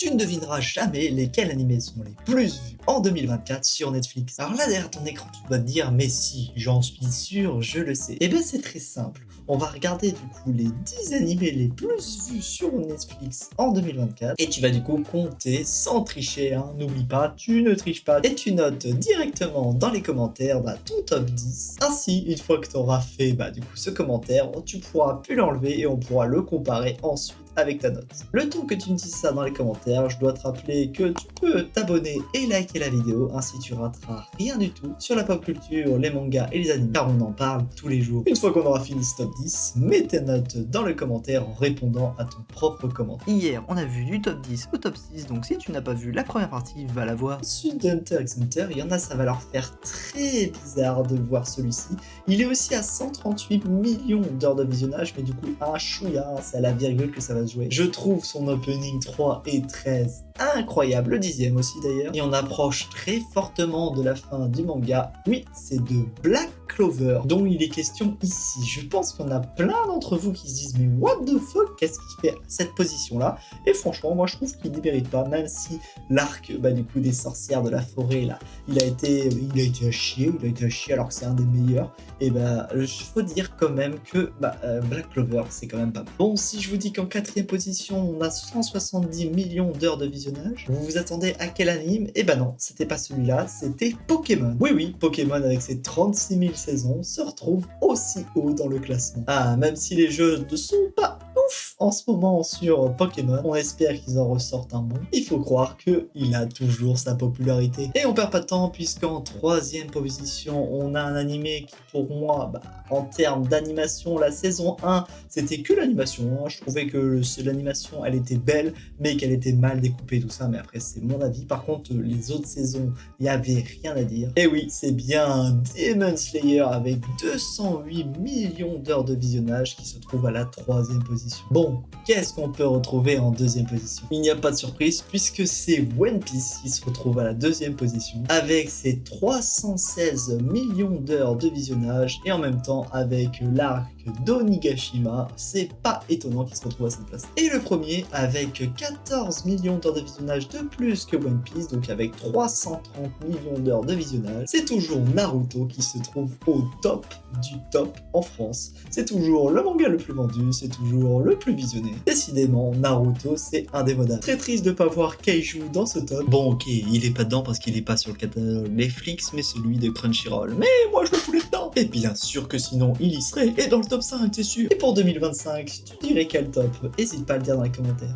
tu ne devineras jamais lesquels animés sont les plus vus en 2024 sur Netflix. Alors là, derrière ton écran, tu vas te dire, mais si, j'en suis sûr, je le sais. Eh bien, c'est très simple. On va regarder du coup les 10 animés les plus vus sur Netflix en 2024 et tu vas du coup compter sans tricher, hein. N'oublie pas, tu ne triches pas et tu notes directement dans les commentaires ton top 10. Ainsi, une fois que tu auras fait du coup ce commentaire, tu pourras plus l'enlever et on pourra le comparer ensuite avec ta note. Le temps que tu me dises ça dans les commentaires, je dois te rappeler que tu peux t'abonner et liker la vidéo, ainsi tu rateras rien du tout sur la pop culture, les mangas et les animés, car on en parle tous les jours. Une fois qu'on aura fini ce top 10, mets tes notes dans le commentaire en répondant à ton propre commentaire. Hier, on a vu du top 10 au top 6, donc si tu n'as pas vu la première partie, va la voir. Ensuite de Hunter x Hunter, il y en a, ça va leur faire très bizarre de voir celui-ci. Il est aussi à 138 millions d'heures de visionnage, mais du coup, un chouïa, c'est à la virgule que ça va se jouer. Je trouve son opening 3 et 13 incroyable, le 10e aussi d'ailleurs. Et on approche très fortement de la fin du manga. Oui, c'est de Black Clover dont il est question ici. Je pense qu'il y en a plein d'entre vous qui se disent mais what the fuck, qu'est-ce qu'il fait à cette position là? Et franchement, moi je trouve qu'il n'y mérite pas, même si l'arc du coup des sorcières de la forêt là, il a été à chier, alors que c'est un des meilleurs. Et il faut dire quand même que Black Clover c'est quand même pas mal. Bon, si je vous dis qu'en 4ème position on a 170 millions d'heures de visionnage, vous vous attendez à quel anime? Et non, c'était pas celui-là, c'était Pokémon. Oui, Pokémon avec ses 36 000 saisons se retrouve aussi haut dans le classement. Ah, même si les jeux ne sont pas ouf en ce moment sur Pokémon, on espère qu'ils en ressortent un bon. Il faut croire qu'il a toujours sa popularité. Et on perd pas de temps puisqu'en 3ème position, on a un animé qui pour moi, en termes d'animation, la saison 1, c'était que l'animation. Je trouvais que l'animation, elle était belle, mais qu'elle était mal découpée, tout ça. Mais après, c'est mon avis. Par contre, les autres saisons, il n'y avait rien à dire. Et oui, c'est bien Demon Slayer avec 208 millions d'heures de visionnage qui se trouve à la 3ème position. Bon, qu'est-ce qu'on peut retrouver en 2ème position? Il n'y a pas de surprise puisque c'est One Piece qui se retrouve à la 2ème position avec ses 316 millions d'heures de visionnage et en même temps avec l'arc d'Onigashima, c'est pas étonnant qu'il se retrouve à cette place. Et le premier avec 14 millions d'heures de visionnage de plus que One Piece, donc avec 330 millions d'heures de visionnage, c'est toujours Naruto qui se trouve au top du top en France. C'est toujours le manga le plus vendu, c'est toujours le plus visionné. Décidément, Naruto, c'est indémodable. Très triste de pas voir Keiju dans ce top. Bon, ok, il est pas dedans parce qu'il est pas sur le catalogue Netflix, mais celui de Crunchyroll. Mais moi, je le voulais dedans. Et bien sûr que sinon, il y serait. Et dans le top 5, t'es sûr. Et pour 2025, tu dirais quel top? N'hésite pas à le dire dans les commentaires.